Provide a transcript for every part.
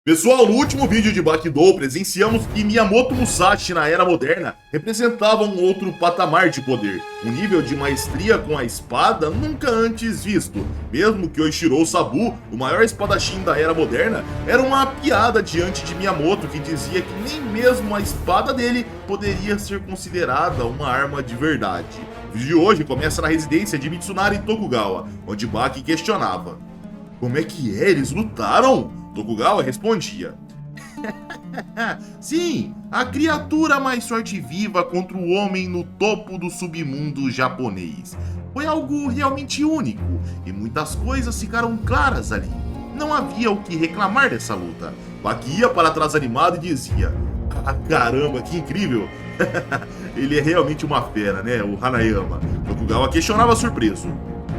Pessoal, no último vídeo de Bakidou, presenciamos que Miyamoto Musashi na Era Moderna representava um outro patamar de poder, um nível de maestria com a espada nunca antes visto, mesmo que Oichiro Sabu, o maior espadachim da Era Moderna, era uma piada diante de Miyamoto que dizia que nem mesmo a espada dele poderia ser considerada uma arma de verdade. O vídeo de hoje começa na residência de Mitsunari Tokugawa, onde Baki questionava: como é que eles lutaram? Tokugawa respondia: sim, a criatura mais forte-viva contra o homem no topo do submundo japonês. Foi algo realmente único, e muitas coisas ficaram claras ali. Não havia o que reclamar dessa luta. Baki ia para trás animado e dizia: ah, caramba, que incrível! Ele é realmente uma fera, né, o Hanayama. Tokugawa questionava surpreso: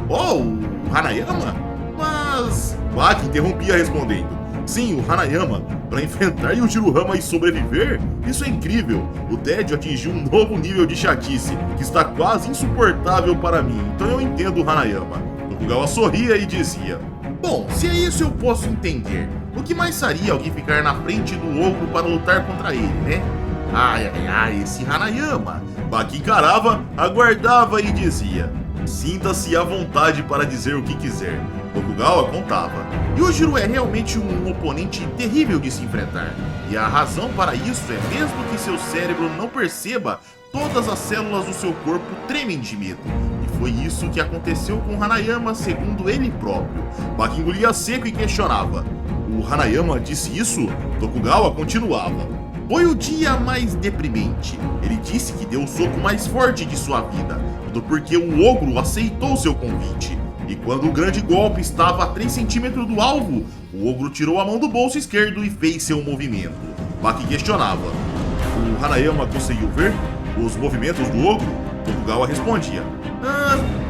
oh, o Hanayama? Mas... Baki interrompia respondendo: sim, o Hanayama, para enfrentar Yujiro Hama e sobreviver? Isso é incrível! O tédio atingiu um novo nível de chatice, que está quase insuportável para mim, então eu entendo o Hanayama. Tokugawa sorria e dizia: bom, se é isso eu posso entender. O que mais faria alguém ficar na frente do ogro para lutar contra ele, né? Ai, esse Hanayama! Baki encarava, aguardava e dizia: sinta-se à vontade para dizer o que quiser. Tokugawa contava: Yujiro é realmente um oponente terrível de se enfrentar, e a razão para isso é mesmo que seu cérebro não perceba, todas as células do seu corpo tremem de medo. E foi isso que aconteceu com Hanayama, segundo ele próprio. Baki engolia seco e questionava: o Hanayama disse isso? Tokugawa continuava: foi o dia mais deprimente. Ele disse que deu o soco mais forte de sua vida, tudo porque o ogro aceitou seu convite. E quando o grande golpe estava a 3 centímetros do alvo, o ogro tirou a mão do bolso esquerdo e fez seu movimento. Baki questionava: o Hanayama conseguiu ver os movimentos do ogro? Tokugawa respondia: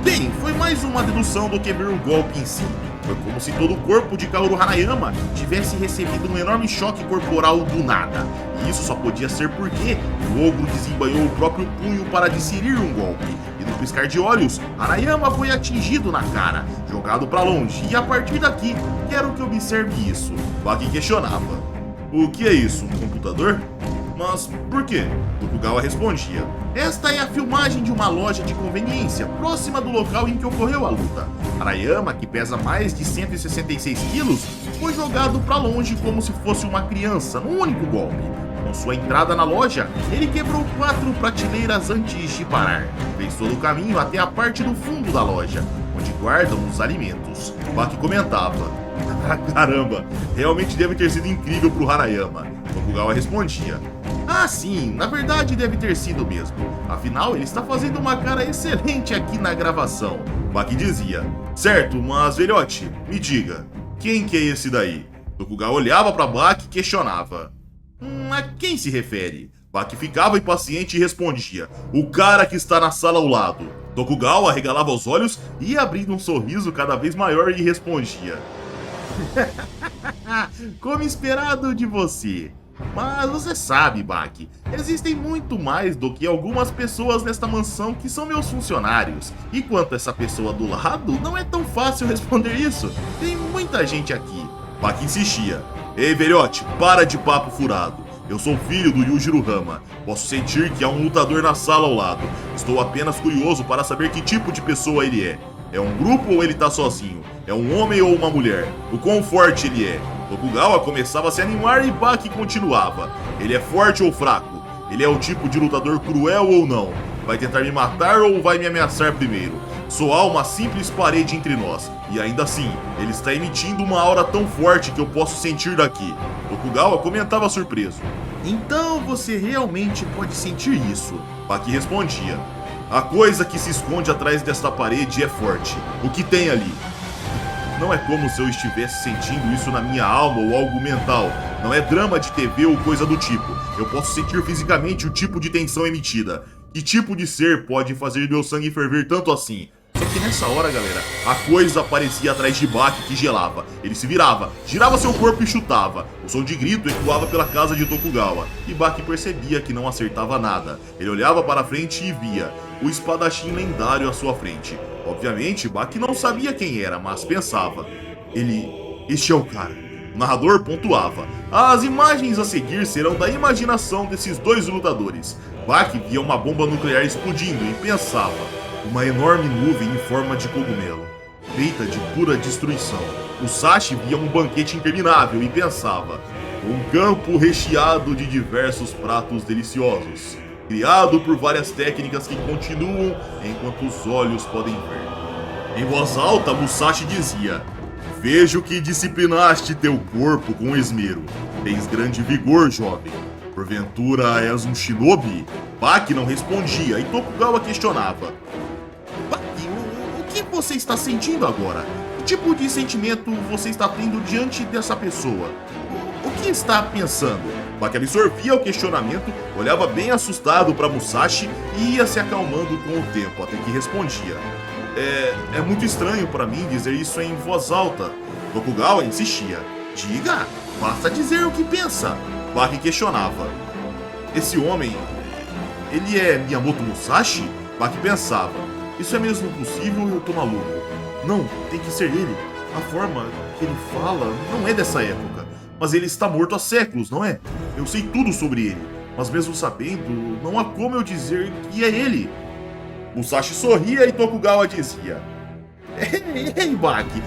bem, foi mais uma dedução do que ver o golpe em si. Foi como se todo o corpo de Kaoru Hanayama tivesse recebido um enorme choque corporal do nada. E isso só podia ser porque o ogro desembainhou o próprio punho para desferir um golpe. E no piscar de olhos, Hanayama foi atingido na cara, jogado para longe. E a partir daqui, quero que observe isso. Baki questionava: o que é isso, um computador? Mas por quê? Tokugawa respondia: esta é a filmagem de uma loja de conveniência, próxima do local em que ocorreu a luta. Hanayama, que pesa mais de 166 quilos, foi jogado para longe como se fosse uma criança, num único golpe. Com sua entrada na loja, ele quebrou 4 prateleiras antes de parar. Fez todo o caminho até a parte do fundo da loja, onde guardam os alimentos. Baki comentava: ah, caramba, realmente deve ter sido incrível pro Hanayama. Tokugawa respondia: ah, sim, na verdade deve ter sido mesmo. Afinal, ele está fazendo uma cara excelente aqui na gravação. Baki dizia: certo, mas velhote, me diga, quem que é esse daí? Tokugawa olhava para Baki e questionava: a quem se refere? Baki ficava impaciente e respondia: o cara que está na sala ao lado. Tokugawa arregalava os olhos e ia abrindo um sorriso cada vez maior e respondia: como esperado de você. Mas você sabe, Baki, existem muito mais do que algumas pessoas nesta mansão que são meus funcionários. E quanto a essa pessoa do lado, não é tão fácil responder isso. Tem muita gente aqui. Baki insistia: ei, velhote, para de papo furado. Eu sou filho do Yujiro Hama. Posso sentir que há um lutador na sala ao lado. Estou apenas curioso para saber que tipo de pessoa ele é. É um grupo ou ele tá sozinho? É um homem ou uma mulher? O quão forte ele é? Tokugawa começava a se animar e Baki continuava: ele é forte ou fraco? Ele é o tipo de lutador cruel ou não? Vai tentar me matar ou vai me ameaçar primeiro? Só há uma simples parede entre nós, e ainda assim, ele está emitindo uma aura tão forte que eu posso sentir daqui. Tokugawa comentava surpreso: então você realmente pode sentir isso? Baki respondia: a coisa que se esconde atrás desta parede é forte. O que tem ali? Não é como se eu estivesse sentindo isso na minha alma ou algo mental. Não é drama de TV ou coisa do tipo. Eu posso sentir fisicamente o tipo de tensão emitida. Que tipo de ser pode fazer meu sangue ferver tanto assim? Só que nessa hora, galera, a coisa aparecia atrás de Baki que gelava. Ele se virava, girava seu corpo e chutava. O som de grito ecoava pela casa de Tokugawa. E Baki percebia que não acertava nada. Ele olhava para frente e via o espadachim lendário à sua frente. Obviamente, Baki não sabia quem era, mas pensava: este é o cara. O narrador pontuava: as imagens a seguir serão da imaginação desses dois lutadores. Baki via uma bomba nuclear explodindo e pensava: uma enorme nuvem em forma de cogumelo, feita de pura destruição. Musashi via um banquete interminável e pensava: um campo recheado de diversos pratos deliciosos, criado por várias técnicas que continuam enquanto os olhos podem ver. Em voz alta, Musashi dizia: vejo que disciplinaste teu corpo com esmero. Tens grande vigor, jovem. Porventura és um shinobi? Baki não respondia e Tokugawa questionava: Baki, o que você está sentindo agora? Que tipo de sentimento você está tendo diante dessa pessoa? O que está pensando? Baki absorvia o questionamento, olhava bem assustado para Musashi e ia se acalmando com o tempo, até que respondia: É muito estranho para mim dizer isso em voz alta. Tokugawa insistia: diga, basta dizer o que pensa. Baki questionava: esse homem, ele é Miyamoto Musashi? Baki pensava: isso é mesmo possível ou eu tô maluco? Não, tem que ser ele. A forma que ele fala não é dessa época. Mas ele está morto há séculos, não é? Eu sei tudo sobre ele. Mas mesmo sabendo, não há como eu dizer que é ele. Musashi sorria e Tokugawa dizia: ei, Baki,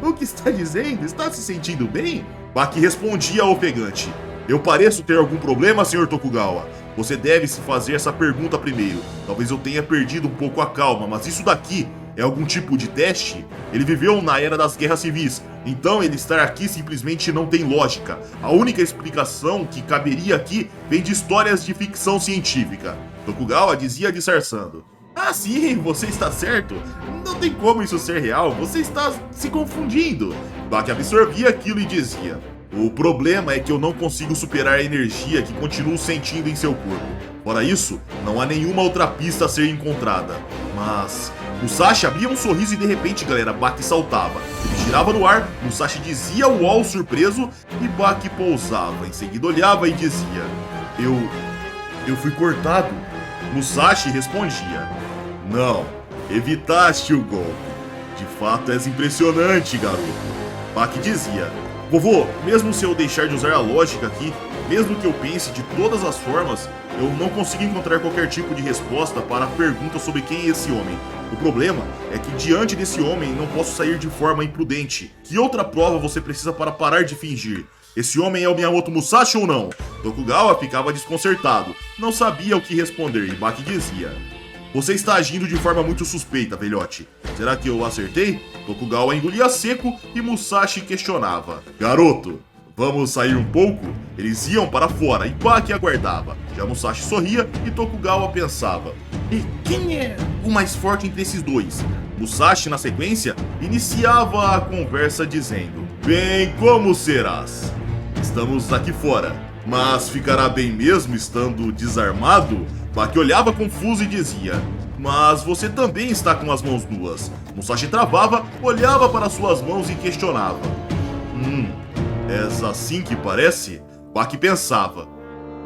o que está dizendo? Está se sentindo bem? Baki respondia ofegante: eu pareço ter algum problema, Sr. Tokugawa? Você deve se fazer essa pergunta primeiro. Talvez eu tenha perdido um pouco a calma, mas isso daqui é algum tipo de teste? Ele viveu na era das guerras civis, então ele estar aqui simplesmente não tem lógica. A única explicação que caberia aqui vem de histórias de ficção científica. Tokugawa dizia disfarçando: ah, sim, você está certo. Não tem como isso ser real, você está se confundindo. Baki absorvia aquilo e dizia: o problema é que eu não consigo superar a energia que continuo sentindo em seu corpo. Fora isso, não há nenhuma outra pista a ser encontrada. Mas Musashi abria um sorriso e de repente, galera, Baki saltava. Ele girava no ar, Musashi dizia uau surpreso e Baki pousava. Em seguida olhava e dizia: Eu fui cortado. Musashi respondia: não, evitaste o golpe. De fato és impressionante, garoto. Baki dizia: vovô, mesmo se eu deixar de usar a lógica aqui, mesmo que eu pense de todas as formas, eu não consigo encontrar qualquer tipo de resposta para a pergunta sobre quem é esse homem. O problema é que diante desse homem não posso sair de forma imprudente. Que outra prova você precisa para parar de fingir? Esse homem é o Miyamoto Musashi ou não? Tokugawa ficava desconcertado, não sabia o que responder e Baki dizia: você está agindo de forma muito suspeita, velhote. Será que eu acertei? Tokugawa engolia seco e Musashi questionava: garoto, vamos sair um pouco? Eles iam para fora e Baki aguardava. Já Musashi sorria e Tokugawa pensava: e quem é o mais forte entre esses dois? Musashi, na sequência, iniciava a conversa dizendo: bem, como serás? Estamos aqui fora, mas ficará bem mesmo estando desarmado? Baki olhava confuso e dizia: mas você também está com as mãos nuas. Musashi travava, olhava para suas mãos e questionava: és assim que parece? Baki pensava: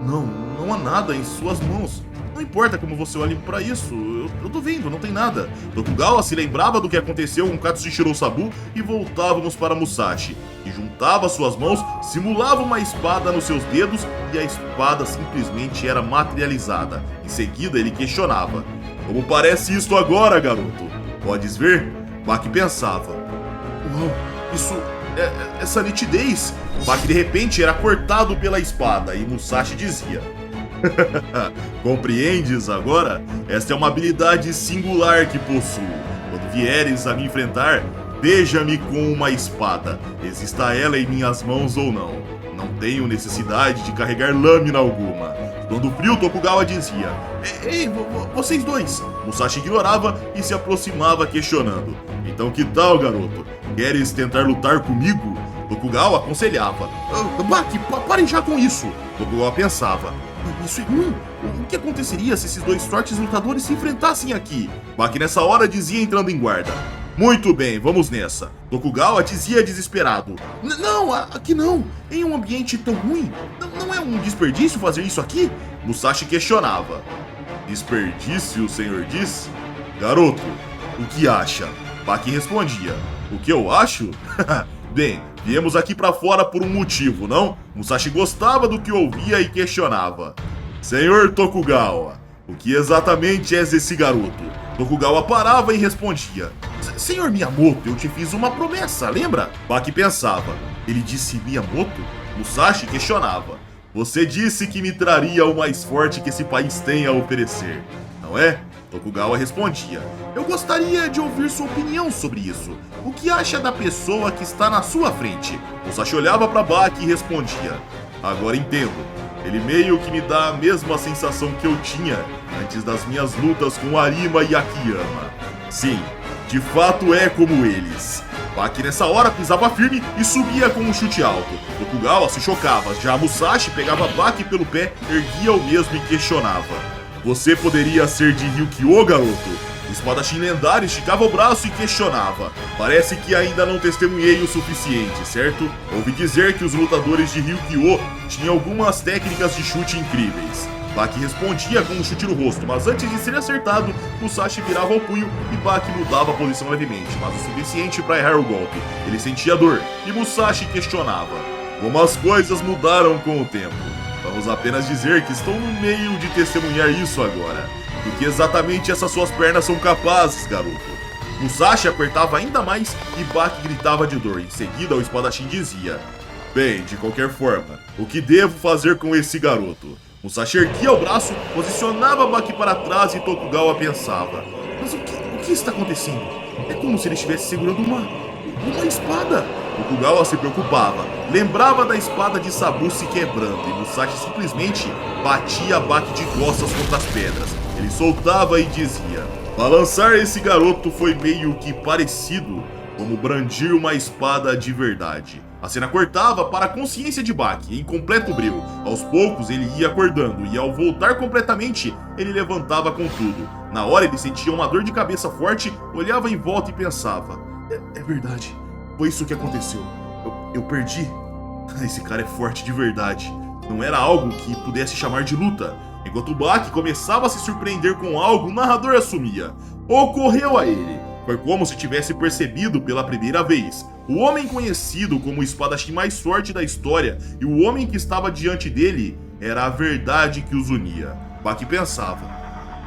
não há nada em suas mãos. Não importa como você olhe para isso, eu tô vendo, não tem nada. Tokugawa se lembrava do que aconteceu com Katsuhiro Sabu e voltávamos para Musashi, que juntava suas mãos, simulava uma espada nos seus dedos e a espada simplesmente era materializada. Em seguida ele questionava: como parece isto agora, garoto? Podes ver? Baki pensava: uau, isso... essa nitidez. Baki de repente era cortado pela espada e Musashi dizia: compreendes agora? Esta é uma habilidade singular que possuo. Quando vieres a me enfrentar, veja-me com uma espada, exista ela em minhas mãos ou não. Não tenho necessidade de carregar lâmina alguma. Quando frio, Tokugawa dizia: ei, vocês dois. Musashi ignorava e se aproximava questionando: então que tal, garoto? Queres tentar lutar comigo? Tokugawa aconselhava: Baki, parem já com isso. Tokugawa pensava: isso é ruim. O que aconteceria se esses dois fortes lutadores se enfrentassem aqui? Baki nessa hora dizia entrando em guarda: muito bem, vamos nessa. Tokugawa dizia desesperado: não, aqui não. Em um ambiente tão ruim, não é um desperdício fazer isso aqui? Musashi questionava: desperdício, o senhor diz? Garoto, o que acha? Baki respondia: o que eu acho? Bem, Viemos aqui pra fora por um motivo, não? Musashi gostava do que ouvia e questionava. Senhor Tokugawa, o que exatamente és esse garoto? Tokugawa parava e respondia. Senhor Miyamoto, eu te fiz uma promessa, lembra? Baki pensava. Ele disse Miyamoto? Musashi questionava. Você disse que me traria o mais forte que esse país tem a oferecer, não é? Tokugawa respondia. Eu gostaria de ouvir sua opinião sobre isso. O que acha da pessoa que está na sua frente? Musashi olhava para Baki e respondia. Agora entendo. Ele meio que me dá a mesma sensação que eu tinha antes das minhas lutas com Arima e Akiyama. Sim, de fato é como eles. Baki nessa hora pisava firme e subia com um chute alto. Tokugawa se chocava, já Musashi pegava Baki pelo pé, erguia o mesmo e questionava. Você poderia ser de Ryukyo, garoto? O espadachim lendário esticava o braço e questionava. Parece que ainda não testemunhei o suficiente, certo? Ouvi dizer que os lutadores de Ryukyo tinham algumas técnicas de chute incríveis. Baki respondia com um chute no rosto, mas antes de ser acertado, Musashi virava o punho e Baki mudava a posição levemente, mas o suficiente para errar o golpe. Ele sentia dor e Musashi questionava. Como as coisas mudaram com o tempo? Vamos apenas dizer que estou no meio de testemunhar isso agora. Do que exatamente essas suas pernas são capazes, garoto? Musashi apertava ainda mais e Baki gritava de dor. Em seguida, o espadachim dizia. Bem, de qualquer forma, o que devo fazer com esse garoto? Musashi erguia o braço, posicionava Baki para trás e Tokugawa pensava. Mas o que está acontecendo? É como se ele estivesse segurando uma espada. Tokugawa se preocupava. Lembrava da espada de Sabu se quebrando e Musashi simplesmente batia Baki de costas contra as pedras. Ele soltava e dizia. Balançar esse garoto foi meio que parecido como brandir uma espada de verdade. A cena cortava para a consciência de Baki, em completo breu. Aos poucos ele ia acordando e ao voltar completamente, ele levantava com tudo. Na hora ele sentia uma dor de cabeça forte, olhava em volta e pensava. É verdade, foi isso que aconteceu. Eu perdi. Esse cara é forte de verdade. Não era algo que pudesse chamar de luta. Enquanto Baki começava a se surpreender com algo, o narrador assumia. Ocorreu a ele. Foi como se tivesse percebido pela primeira vez. O homem conhecido como o espadachim mais forte da história e o homem que estava diante dele era a verdade que os unia. Baki pensava.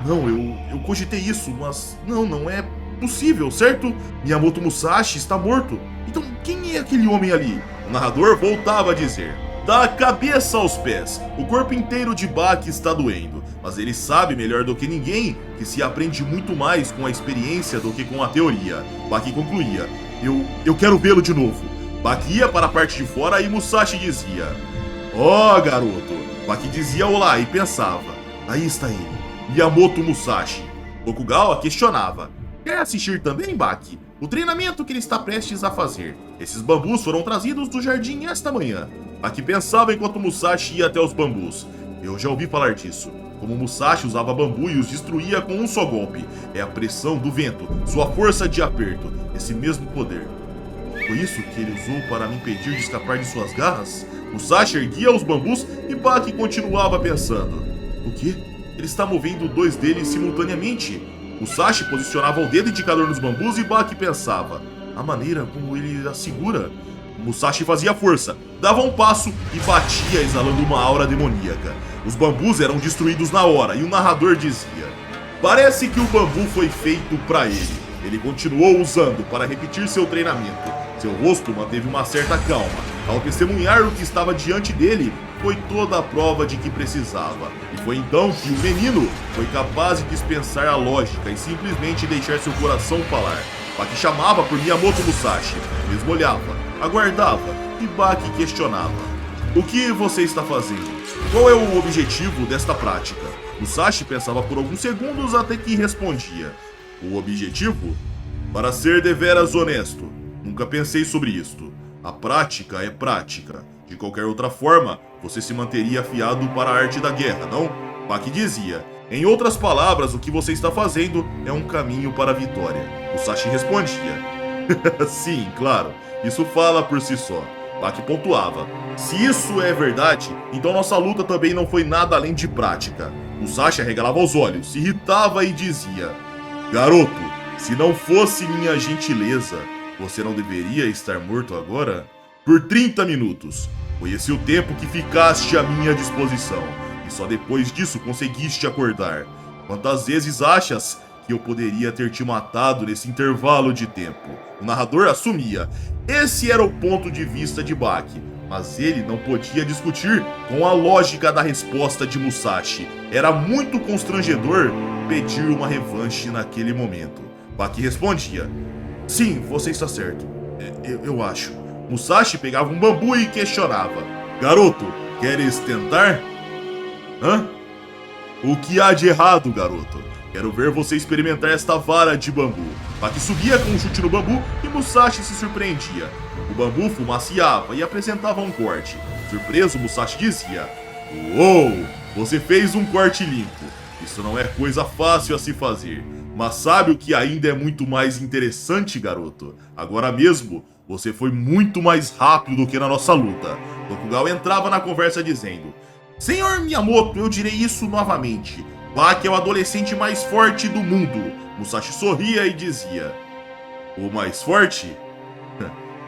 Não, eu cogitei isso, mas não é possível, certo? Miyamoto Musashi está morto. Então quem é aquele homem ali? O narrador voltava a dizer. Da cabeça aos pés, o corpo inteiro de Baki está doendo, mas ele sabe melhor do que ninguém que se aprende muito mais com a experiência do que com a teoria. Baki concluía, eu quero vê-lo de novo. Baki ia para a parte de fora e Musashi dizia, ó garoto. Baki dizia olá e pensava, aí está ele, Miyamoto Musashi. Tokugawa questionava, quer assistir também, Baki? O treinamento que ele está prestes a fazer. Esses bambus foram trazidos do jardim esta manhã. Baki pensava enquanto Musashi ia até os bambus. Eu já ouvi falar disso. Como Musashi usava bambu e os destruía com um só golpe. É a pressão do vento, sua força de aperto, esse mesmo poder. Foi isso que ele usou para me impedir de escapar de suas garras? Musashi erguia os bambus e Baki continuava pensando. O quê? Ele está movendo dois deles simultaneamente. Musashi posicionava o dedo indicador nos bambus e Baki pensava. A maneira como ele a segura. Musashi fazia força, dava um passo e batia exalando uma aura demoníaca. Os bambus eram destruídos na hora e o narrador dizia. Parece que o bambu foi feito para ele. Ele continuou usando para repetir seu treinamento. Seu rosto manteve uma certa calma. Ao testemunhar o que estava diante dele, foi toda a prova de que precisava. E foi então que o menino foi capaz de dispensar a lógica e simplesmente deixar seu coração falar. Baki chamava por Miyamoto Musashi, mesmo olhava, aguardava e Baki questionava. O que você está fazendo? Qual é o objetivo desta prática? Musashi pensava por alguns segundos até que respondia. O objetivo? Para ser deveras honesto, nunca pensei sobre isto. A prática é prática. De qualquer outra forma, você se manteria afiado para a arte da guerra, não? Baki dizia. Em outras palavras, o que você está fazendo é um caminho para a vitória. Musashi respondia. Sim, claro. Isso fala por si só. Baki pontuava. Se isso é verdade, então nossa luta também não foi nada além de prática. Musashi arregalava os olhos, se irritava e dizia. Garoto, se não fosse minha gentileza, você não deveria estar morto agora? por 30 minutos. Foi esse o tempo que ficaste à minha disposição, e só depois disso conseguiste acordar. Quantas vezes achas que eu poderia ter te matado nesse intervalo de tempo? O narrador assumia. Esse era o ponto de vista de Baki, mas ele não podia discutir com a lógica da resposta de Musashi. Era muito constrangedor pedir uma revanche naquele momento. Baki respondia: sim, você está certo. Eu acho. Musashi pegava um bambu e questionava: garoto, queres tentar? Hã? O que há de errado, garoto? Quero ver você experimentar esta vara de bambu. Baki subia com um chute no bambu e Musashi se surpreendia. O bambu fumaciava e apresentava um corte. Surpreso, Musashi dizia: uou, você fez um corte limpo. Isso não é coisa fácil a se fazer. Mas sabe o que ainda é muito mais interessante, garoto? Agora mesmo, você foi muito mais rápido do que na nossa luta. Tokugawa entrava na conversa dizendo: Senhor Miyamoto, eu direi isso novamente. Baki é o adolescente mais forte do mundo. Musashi sorria e dizia: o mais forte?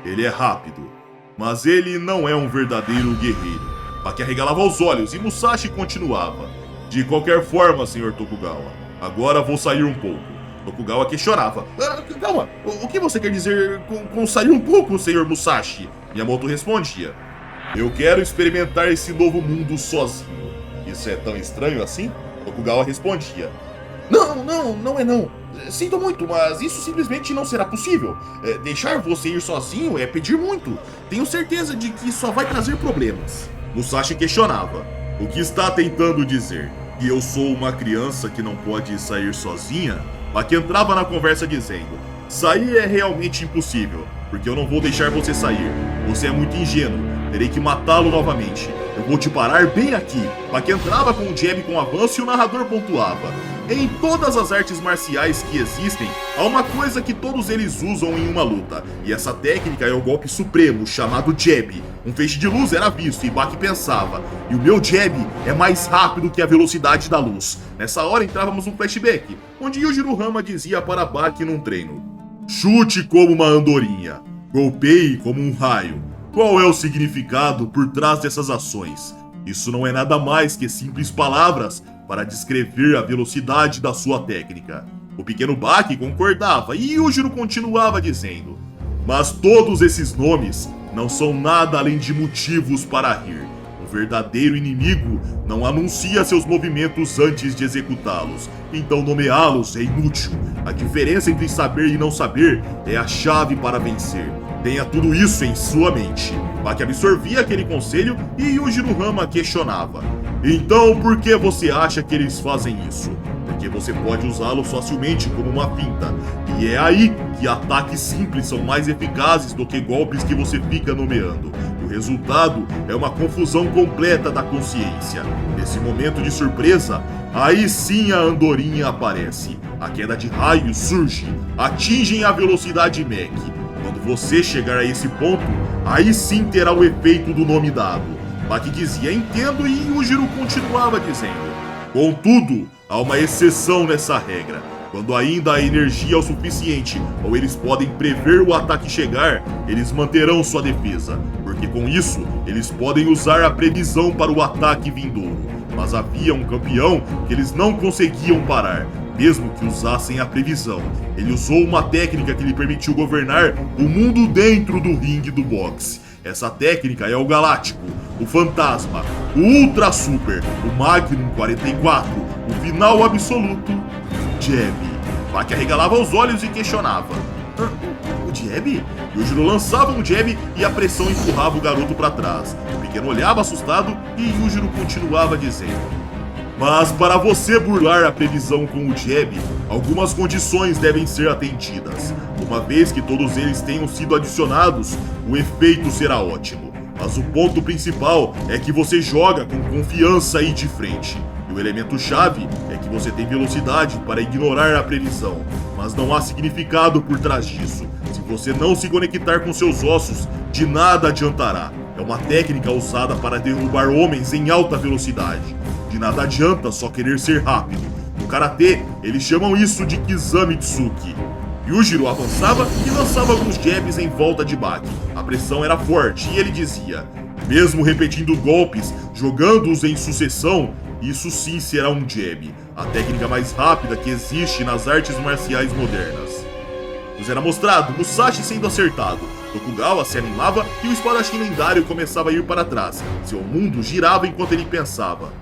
Ele é rápido, mas ele não é um verdadeiro guerreiro. Baki arregalava os olhos e Musashi continuava: de qualquer forma, Sr. Tokugawa, agora vou sair um pouco. Tokugawa questionava: calma, o que você quer dizer com sair um pouco, Sr. Musashi? Miyamoto respondia: eu quero experimentar esse novo mundo sozinho. Isso é tão estranho assim? Tokugawa respondia: não é não. Sinto muito, mas isso simplesmente não será possível. Deixar você ir sozinho é pedir muito. Tenho certeza de que só vai trazer problemas. Musashi questionava: o que está tentando dizer? Que eu sou uma criança que não pode sair sozinha? Baki entrava na conversa dizendo: sair é realmente impossível, porque eu não vou deixar você sair. Você é muito ingênuo. Terei que matá-lo novamente. Eu vou te parar bem aqui. Baki entrava com o jab com avanço e o narrador pontuava: em todas as artes marciais que existem, há uma coisa que todos eles usam em uma luta, e essa técnica é o golpe supremo, chamado jab. Um feixe de luz era visto e Baki pensava: e o meu jab é mais rápido que a velocidade da luz. Nessa hora entrávamos num flashback, onde Yujiro Hama dizia para Baki num treino: chute como uma andorinha, golpeie como um raio. Qual é o significado por trás dessas ações? Isso não é nada mais que simples palavras para descrever a velocidade da sua técnica. O pequeno Baki concordava e Yujiro continuava dizendo: mas todos esses nomes não são nada além de motivos para rir. O verdadeiro inimigo não anuncia seus movimentos antes de executá-los, então nomeá-los é inútil. A diferença entre saber e não saber é a chave para vencer. Tenha tudo isso em sua mente. Baki absorvia aquele conselho e Yujiro Hama questionava: então por que você acha que eles fazem isso? Porque você pode usá-los facilmente como uma finta. E é aí que ataques simples são mais eficazes do que golpes que você fica nomeando. O resultado é uma confusão completa da consciência. Nesse momento de surpresa, aí sim a andorinha aparece. A queda de raios surge, atingem a velocidade Mach. Quando você chegar a esse ponto, aí sim terá o efeito do nome dado. Baki dizia: entendo, e Yujiro continuava dizendo: contudo, há uma exceção nessa regra. Quando ainda há energia o suficiente, ou eles podem prever o ataque chegar, eles manterão sua defesa, porque com isso, eles podem usar a previsão para o ataque vindouro. Mas havia um campeão que eles não conseguiam parar, mesmo que usassem a previsão. Ele usou uma técnica que lhe permitiu governar o mundo dentro do ringue do boxe. Essa técnica é o Galáctico, o Fantasma, o Ultra Super, o Magnum 44, o Final Absoluto, Jab. Baki arregalava os olhos e questionava: o Jab? Yujiro lançava um Jab e a pressão empurrava o garoto para trás. O pequeno olhava assustado e Yujiro continuava dizendo: mas para você burlar a previsão com o Jab, algumas condições devem ser atendidas. Uma vez que todos eles tenham sido adicionados, o efeito será ótimo. Mas o ponto principal é que você joga com confiança e de frente. E o elemento-chave é que você tem velocidade para ignorar a previsão, mas não há significado por trás disso. Se você não se conectar com seus ossos, de nada adiantará. É uma técnica usada para derrubar homens em alta velocidade. De nada adianta só querer ser rápido. No karatê, eles chamam isso de Kizamitsuki. Yujiro avançava e lançava alguns jabs em volta de Baki. A pressão era forte e ele dizia: mesmo repetindo golpes, jogando-os em sucessão, isso sim será um jab, a técnica mais rápida que existe nas artes marciais modernas. Nos era mostrado Musashi sendo acertado, Tokugawa se animava e o espadachim lendário começava a ir para trás. Seu mundo girava enquanto ele pensava: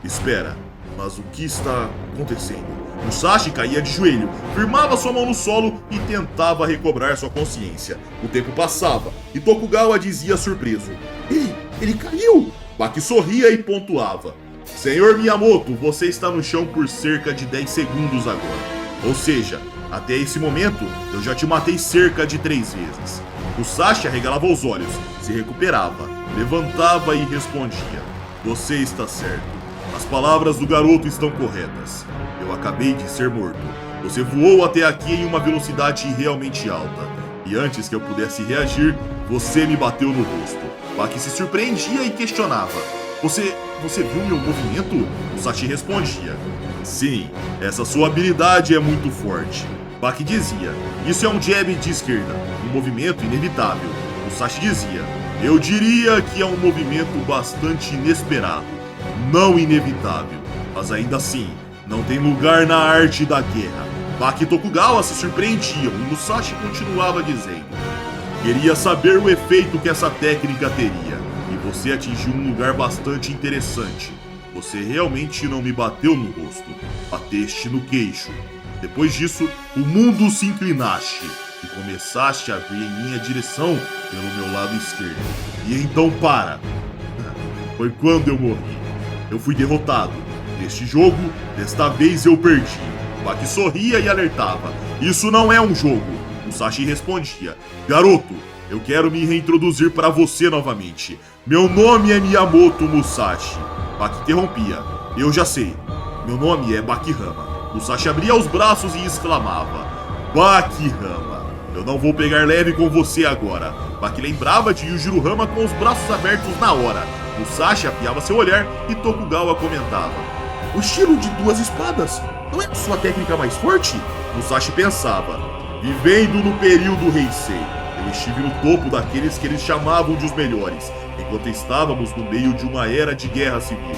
espera, mas o que está acontecendo? Musashi caía de joelho, firmava sua mão no solo e tentava recobrar sua consciência. O tempo passava e Tokugawa dizia surpreso: ei, ele caiu! Baki sorria e pontuava: Senhor Miyamoto, você está no chão por cerca de 10 segundos agora. Ou seja, até esse momento eu já te matei cerca de 3 vezes. Musashi arregalava os olhos, se recuperava, levantava e respondia: você está certo. As palavras do garoto estão corretas. Eu acabei de ser morto. Você voou até aqui em uma velocidade realmente alta. E antes que eu pudesse reagir, você me bateu no rosto. Baki se surpreendia e questionava: Você viu meu movimento? Musashi respondia: sim, essa sua habilidade é muito forte. Baki dizia: isso é um jab de esquerda, um movimento inevitável. Musashi dizia: eu diria que é um movimento bastante inesperado, não inevitável, mas ainda assim, não tem lugar na arte da guerra. Baki e Tokugawa se surpreendiam e Musashi continuava dizendo: queria saber o efeito que essa técnica teria, e você atingiu um lugar bastante interessante. Você realmente não me bateu no rosto, bateste no queixo. Depois disso, o mundo se inclinaste e começaste a vir em minha direção pelo meu lado esquerdo. E então para! Foi quando eu morri. Eu fui derrotado. Neste jogo, desta vez eu perdi. Baki sorria e alertava: isso não é um jogo. Musashi respondia: garoto, eu quero me reintroduzir para você novamente. Meu nome é Miyamoto Musashi. Baki interrompia: eu já sei. Meu nome é Bakihama. Musashi abria os braços e exclamava: Bakihama, eu não vou pegar leve com você agora. Baki lembrava de Yujiro Hama com os braços abertos na hora. Musashi afiava seu olhar e Tokugawa comentava: o estilo de 2 espadas não é sua técnica mais forte? Musashi pensava: vivendo no período Heisei, eu estive no topo daqueles que eles chamavam de os melhores, enquanto estávamos no meio de uma era de guerra civil.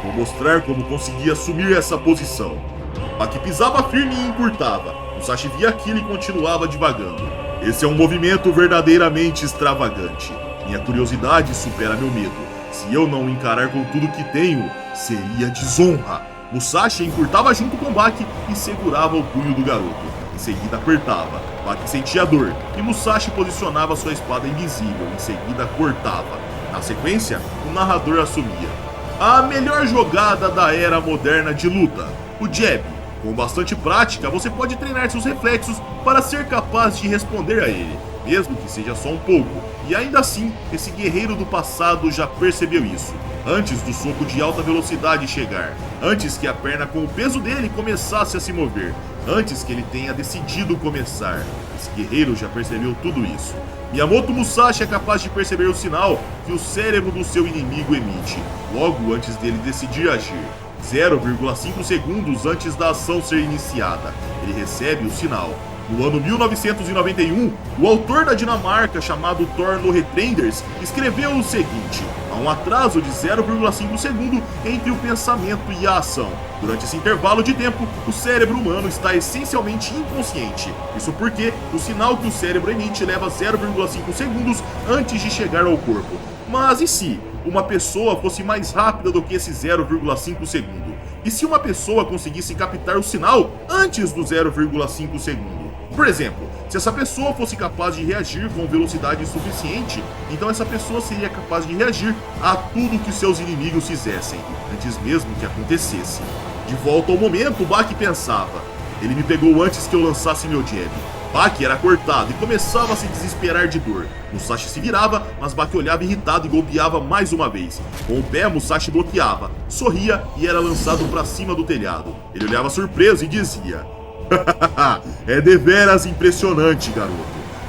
Vou mostrar como consegui assumir essa posição. Baki pisava firme e encurtava. Musashi via aquilo e continuava divagando. Esse é um movimento verdadeiramente extravagante. Minha curiosidade supera meu medo. Se eu não encarar com tudo que tenho, seria desonra. Musashi encurtava junto com Baki e segurava o punho do garoto. Em seguida apertava. Baki sentia dor e Musashi posicionava sua espada invisível. Em seguida cortava. Na sequência, o narrador assumia: a melhor jogada da era moderna de luta, o jab. Com bastante prática, você pode treinar seus reflexos para ser capaz de responder a ele, mesmo que seja só um pouco. E ainda assim, esse guerreiro do passado já percebeu isso, antes do soco de alta velocidade chegar, antes que a perna com o peso dele começasse a se mover, antes que ele tenha decidido começar. Esse guerreiro já percebeu tudo isso. Miyamoto Musashi é capaz de perceber o sinal que o cérebro do seu inimigo emite, logo antes dele decidir agir. 0,5 segundos antes da ação ser iniciada, ele recebe o sinal. No ano 1991, o autor da Dinamarca, chamado Thor Lorretrenders, escreveu o seguinte: há um atraso de 0,5 segundo entre o pensamento e a ação. Durante esse intervalo de tempo, o cérebro humano está essencialmente inconsciente. Isso porque o sinal que o cérebro emite leva 0,5 segundos antes de chegar ao corpo. Mas e se uma pessoa fosse mais rápida do que esse 0,5 segundo? E se uma pessoa conseguisse captar o sinal antes do 0,5 segundo? Por exemplo, se essa pessoa fosse capaz de reagir com velocidade suficiente, então essa pessoa seria capaz de reagir a tudo que seus inimigos fizessem, antes mesmo que acontecesse. De volta ao momento, Baki pensava: ele me pegou antes que eu lançasse meu jab. Baki era cortado e começava a se desesperar de dor. Musashi se virava, mas Baki olhava irritado e golpeava mais uma vez. Com o pé, Musashi bloqueava, sorria e era lançado para cima do telhado. Ele olhava surpreso e dizia: é deveras impressionante, garoto.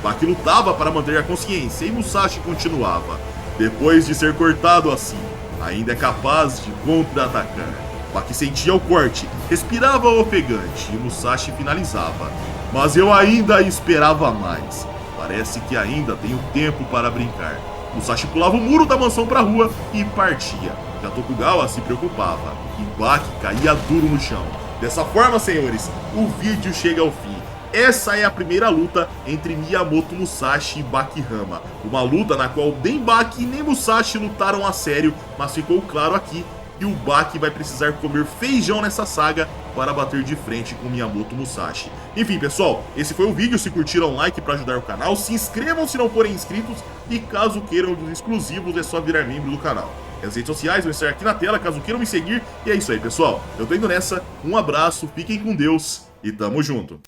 Baki lutava para manter a consciência e Musashi continuava: depois de ser cortado assim, ainda é capaz de contra-atacar. Baki sentia o corte, respirava ofegante e Musashi finalizava: mas eu ainda esperava mais. Parece que ainda tenho tempo para brincar. Musashi pulava o muro da mansão para a rua e partia. Já Tokugawa se preocupava e Baki caía duro no chão. Dessa forma, senhores, o vídeo chega ao fim. Essa é a primeira luta entre Miyamoto Musashi e Baki-Hama. Uma luta na qual nem Baki nem Musashi lutaram a sério, mas ficou claro aqui que o Baki vai precisar comer feijão nessa saga para bater de frente com Miyamoto Musashi. Enfim, pessoal, esse foi o vídeo. Se curtiram, like para ajudar o canal. Se inscrevam se não forem inscritos. E caso queiram dos exclusivos, é só virar membro do canal. As redes sociais vão estar aqui na tela, caso queiram me seguir. E é isso aí, pessoal. Eu tô indo nessa. Um abraço, fiquem com Deus e tamo junto.